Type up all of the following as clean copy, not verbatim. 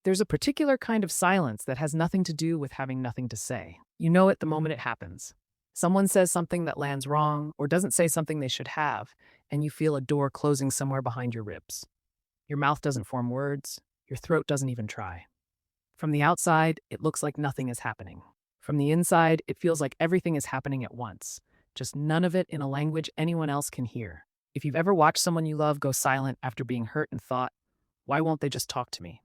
There's a particular kind of silence that has nothing to do with having nothing to say. You know it the moment it happens. Someone says something that lands wrong or doesn't say something they should have, and you feel a door closing somewhere behind your ribs. Your mouth doesn't form words, your throat doesn't even try. From the outside, it looks like nothing is happening. From the inside, it feels like everything is happening at once, just none of it in a language anyone else can hear. If you've ever watched someone you love go silent after being hurt and thought, why won't they just talk to me?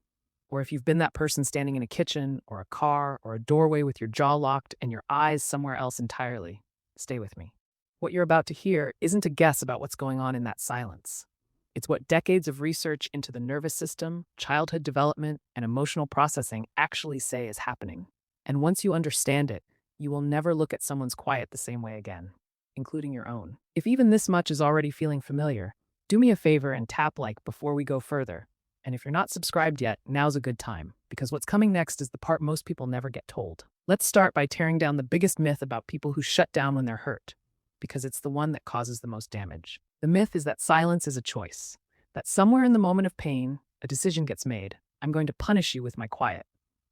Or if you've been that person standing in a kitchen or a car or a doorway with your jaw locked and your eyes somewhere else entirely, stay with me. What you're about to hear isn't a guess about what's going on in that silence. It's what decades of research into the nervous system, childhood development, and emotional processing actually say is happening. And once you understand it, you will never look at someone's quiet the same way again, including your own. If even this much is already feeling familiar, do me a favor and tap like before we go further. And if you're not subscribed yet, now's a good time, because what's coming next is the part most people never get told. Let's start by tearing down the biggest myth about people who shut down when they're hurt, because it's the one that causes the most damage. The myth is that silence is a choice, that somewhere in the moment of pain, a decision gets made. I'm going to punish you with my quiet.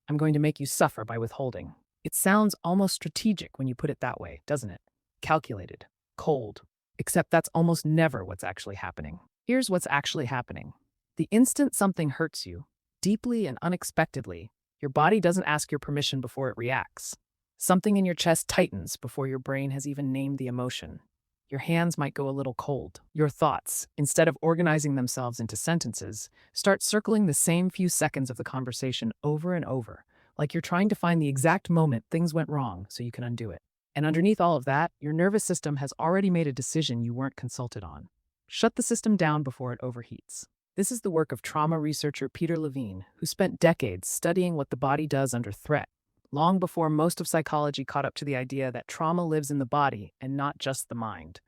I'm going to make you suffer by withholding. It sounds almost strategic when you put it that way, doesn't it? Calculated, cold, except that's almost never what's actually happening. Here's what's actually happening. The instant something hurts you, deeply and unexpectedly, your body doesn't ask your permission before it reacts. Something in your chest tightens before your brain has even named the emotion. Your hands might go a little cold. Your thoughts, instead of organizing themselves into sentences, start circling the same few seconds of the conversation over and over, like you're trying to find the exact moment things went wrong so you can undo it. And underneath all of that, your nervous system has already made a decision you weren't consulted on. Shut the system down before it overheats. This is the work of trauma researcher Peter Levine, who spent decades studying what the body does under threat, long before most of psychology caught up to the idea that trauma lives in the body and not just the mind.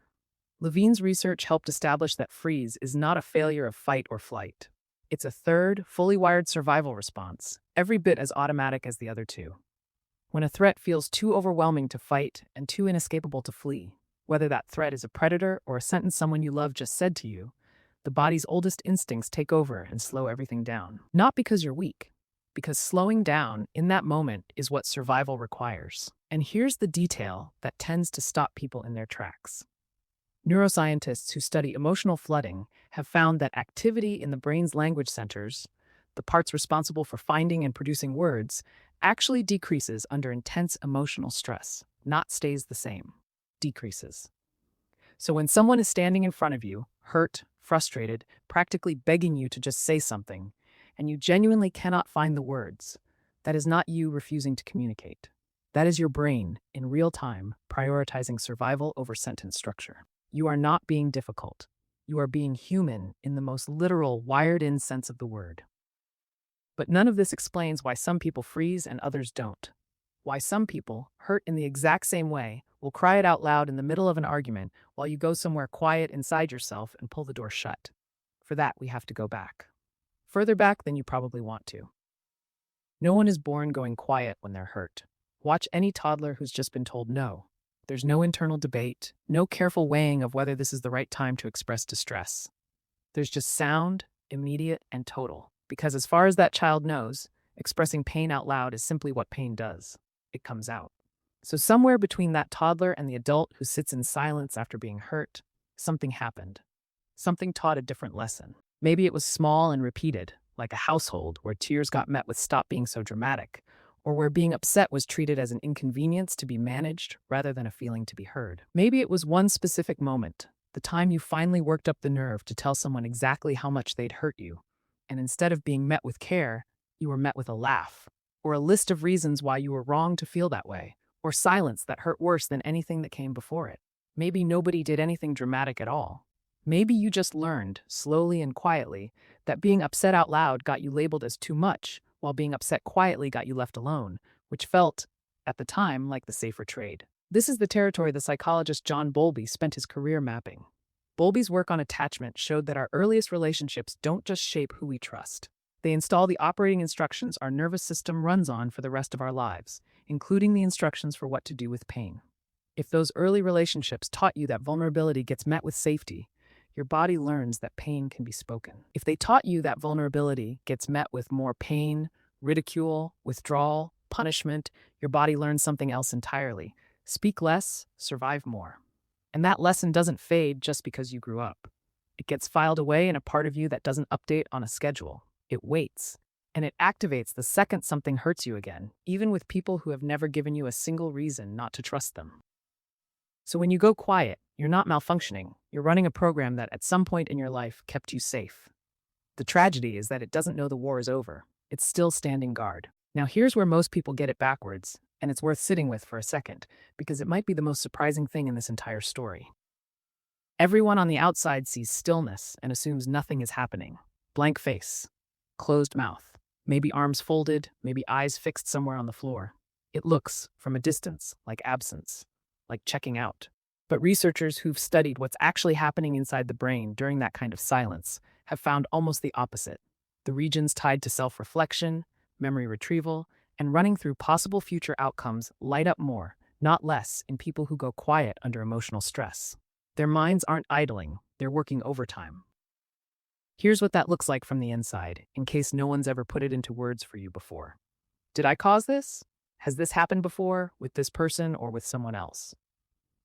Levine's research helped establish that freeze is not a failure of fight or flight. It's a third, fully wired survival response, every bit as automatic as the other two. When a threat feels too overwhelming to fight and too inescapable to flee, whether that threat is a predator or a sentence someone you love just said to you, the body's oldest instincts take over and slow everything down. Not because you're weak, because slowing down in that moment is what survival requires. And here's the detail that tends to stop people in their tracks. Neuroscientists who study emotional flooding have found that activity in the brain's language centers, the parts responsible for finding and producing words, actually decreases under intense emotional stress, not stays the same, decreases. So when someone is standing in front of you, hurt, frustrated, practically begging you to just say something, and you genuinely cannot find the words, that is not you refusing to communicate. That is your brain, in real time, prioritizing survival over sentence structure. You are not being difficult. You are being human in the most literal, wired-in sense of the word. But none of this explains why some people freeze and others don't. Why some people, hurt in the exact same way, will cry it out loud in the middle of an argument while you go somewhere quiet inside yourself and pull the door shut. For that, we have to go back. Further back than you probably want to. No one is born going quiet when they're hurt. Watch any toddler who's just been told no. There's no internal debate, no careful weighing of whether this is the right time to express distress. There's just sound, immediate, and total. Because as far as that child knows, expressing pain out loud is simply what pain does. It comes out. So somewhere between that toddler and the adult who sits in silence after being hurt, something happened. Something taught a different lesson. Maybe it was small and repeated, like a household where tears got met with "stop being so dramatic," or where being upset was treated as an inconvenience to be managed rather than a feeling to be heard. Maybe it was one specific moment, the time you finally worked up the nerve to tell someone exactly how much they'd hurt you, and instead of being met with care, you were met with a laugh, or a list of reasons why you were wrong to feel that way, or silence that hurt worse than anything that came before it. Maybe nobody did anything dramatic at all. Maybe you just learned, slowly and quietly, that being upset out loud got you labeled as too much, while being upset quietly got you left alone, which felt, at the time, like the safer trade. This is the territory the psychologist John Bowlby spent his career mapping. Bowlby's work on attachment showed that our earliest relationships don't just shape who we trust. They install the operating instructions our nervous system runs on for the rest of our lives, including the instructions for what to do with pain. If those early relationships taught you that vulnerability gets met with safety, your body learns that pain can be spoken. If they taught you that vulnerability gets met with more pain, ridicule, withdrawal, punishment, your body learns something else entirely. Speak less, survive more. And that lesson doesn't fade just because you grew up. It gets filed away in a part of you that doesn't update on a schedule. It waits. And it activates the second something hurts you again, even with people who have never given you a single reason not to trust them. So when you go quiet, you're not malfunctioning. You're running a program that at some point in your life kept you safe. The tragedy is that it doesn't know the war is over. It's still standing guard. Now here's where most people get it backwards, and it's worth sitting with for a second, because it might be the most surprising thing in this entire story. Everyone on the outside sees stillness and assumes nothing is happening. Blank face, closed mouth, maybe arms folded, maybe eyes fixed somewhere on the floor. It looks, from a distance, like absence, like checking out. But researchers who've studied what's actually happening inside the brain during that kind of silence have found almost the opposite. The regions tied to self-reflection, memory retrieval, and running through possible future outcomes light up more, not less, in people who go quiet under emotional stress. Their minds aren't idling, they're working overtime. Here's what that looks like from the inside, in case no one's ever put it into words for you before. Did I cause this? Has this happened before, with this person or with someone else?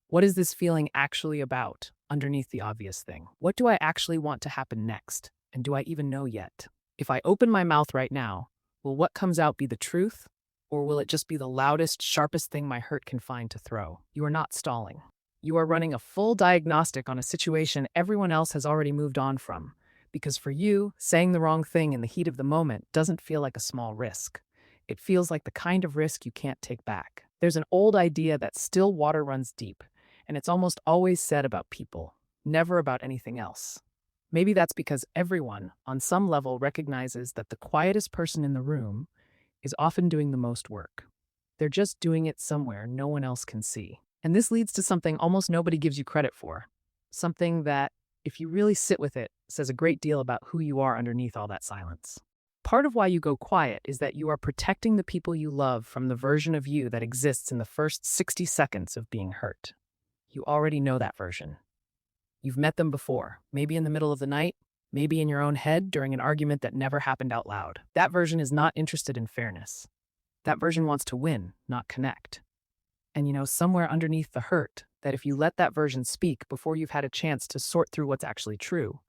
What is this feeling actually about, underneath the obvious thing? What do I actually want to happen next? And do I even know yet? If I open my mouth right now, will what comes out be the truth? Or will it just be the loudest, sharpest thing my hurt can find to throw? You are not stalling. You are running a full diagnostic on a situation everyone else has already moved on from. Because for you, saying the wrong thing in the heat of the moment doesn't feel like a small risk. It feels like the kind of risk you can't take back. There's an old idea that still water runs deep, and it's almost always said about people, never about anything else. Maybe that's because everyone, on some level, recognizes that the quietest person in the room is often doing the most work. They're just doing it somewhere no one else can see. And this leads to something almost nobody gives you credit for. Something that, if you really sit with it, says a great deal about who you are underneath all that silence. Part of why you go quiet is that you are protecting the people you love from the version of you that exists in the first 60 seconds of being hurt. You already know that version. You've met them before, maybe in the middle of the night, maybe in your own head during an argument that never happened out loud. That version is not interested in fairness. That version wants to win, not connect. And somewhere underneath the hurt, that if you let that version speak before you've had a chance to sort through what's actually true,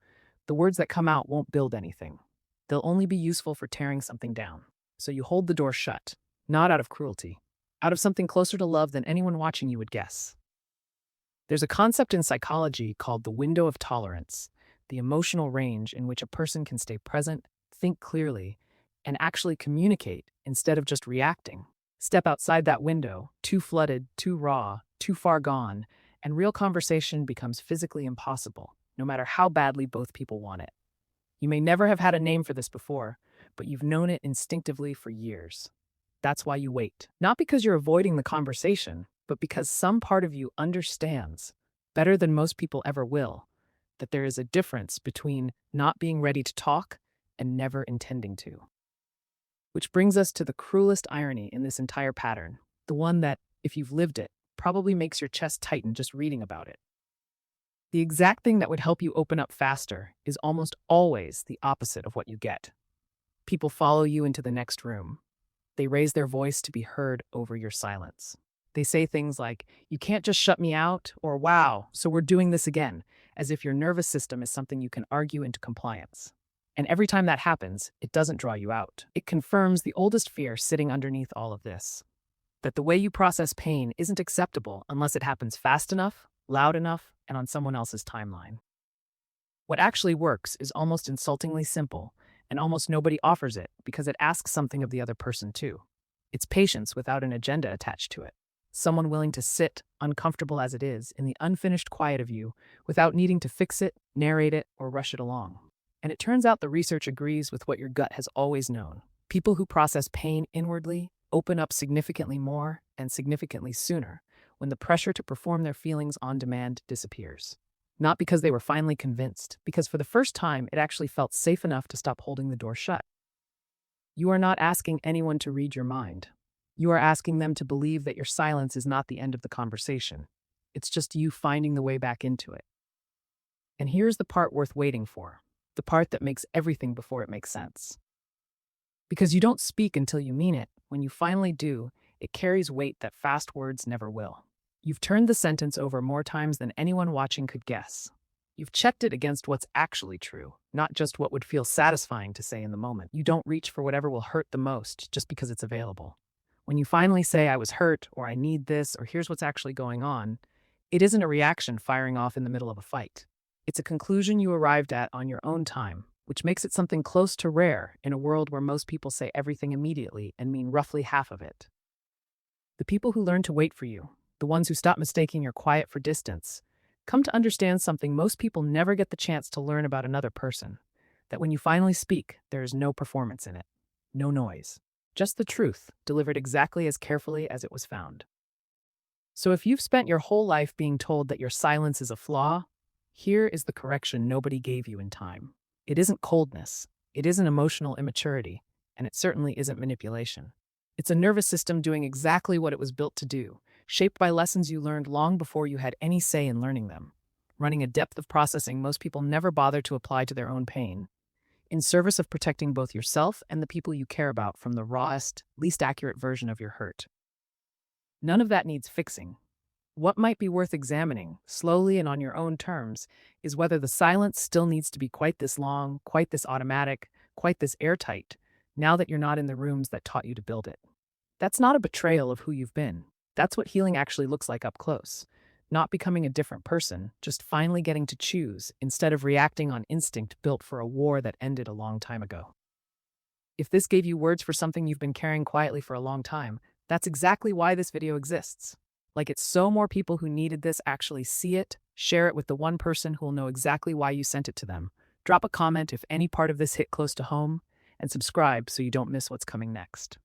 the words that come out won't build anything. They'll only be useful for tearing something down. So you hold the door shut, not out of cruelty, out of something closer to love than anyone watching you would guess. There's a concept in psychology called the window of tolerance, the emotional range in which a person can stay present, think clearly, and actually communicate instead of just reacting. Step outside that window, too flooded, too raw, too far gone, and real conversation becomes physically impossible, no matter how badly both people want it. You may never have had a name for this before, but you've known it instinctively for years. That's why you wait. Not because you're avoiding the conversation, but because some part of you understands, better than most people ever will, that there is a difference between not being ready to talk and never intending to. Which brings us to the cruelest irony in this entire pattern, the one that, if you've lived it, probably makes your chest tighten just reading about it. The exact thing that would help you open up faster is almost always the opposite of what you get. People follow you into the next room. They raise their voice to be heard over your silence. They say things like, "You can't just shut me out," or "Wow, so we're doing this again," as if your nervous system is something you can argue into compliance. And every time that happens, it doesn't draw you out. It confirms the oldest fear sitting underneath all of this, that the way you process pain isn't acceptable unless it happens fast enough, loud enough, and on someone else's timeline. What actually works is almost insultingly simple, and almost nobody offers it because it asks something of the other person too. It's patience without an agenda attached to it. Someone willing to sit, uncomfortable as it is, in the unfinished quiet of you without needing to fix it, narrate it, or rush it along. And it turns out the research agrees with what your gut has always known. People who process pain inwardly open up significantly more and significantly sooner when the pressure to perform their feelings on demand disappears. Not because they were finally convinced, because for the first time it actually felt safe enough to stop holding the door shut. You are not asking anyone to read your mind. You are asking them to believe that your silence is not the end of the conversation. It's just you finding the way back into it. And here's the part worth waiting for, the part that makes everything before it makes sense. Because you don't speak until you mean it. When you finally do, it carries weight that fast words never will. You've turned the sentence over more times than anyone watching could guess. You've checked it against what's actually true, not just what would feel satisfying to say in the moment. You don't reach for whatever will hurt the most just because it's available. When you finally say, I was hurt, or I need this, or here's what's actually going on, it isn't a reaction firing off in the middle of a fight. It's a conclusion you arrived at on your own time, which makes it something close to rare in a world where most people say everything immediately and mean roughly half of it. The people who learn to wait for you, the ones who stop mistaking your quiet for distance, come to understand something most people never get the chance to learn about another person: that when you finally speak, there is no performance in it, no noise, just the truth, delivered exactly as carefully as it was found. So if you've spent your whole life being told that your silence is a flaw, here is the correction nobody gave you in time. It isn't coldness, it isn't emotional immaturity, and it certainly isn't manipulation. It's a nervous system doing exactly what it was built to do, shaped by lessons you learned long before you had any say in learning them, running a depth of processing most people never bother to apply to their own pain, in service of protecting both yourself and the people you care about from the rawest, least accurate version of your hurt. None of that needs fixing. What might be worth examining, slowly and on your own terms, is whether the silence still needs to be quite this long, quite this automatic, quite this airtight, now that you're not in the rooms that taught you to build it. That's not a betrayal of who you've been. That's what healing actually looks like up close. Not becoming a different person, just finally getting to choose instead of reacting on instinct built for a war that ended a long time ago. If this gave you words for something you've been carrying quietly for a long time, that's exactly why this video exists. Like it's so more people who needed this actually see it, share it with the one person who will know exactly why you sent it to them. Drop a comment if any part of this hit close to home, and subscribe so you don't miss what's coming next.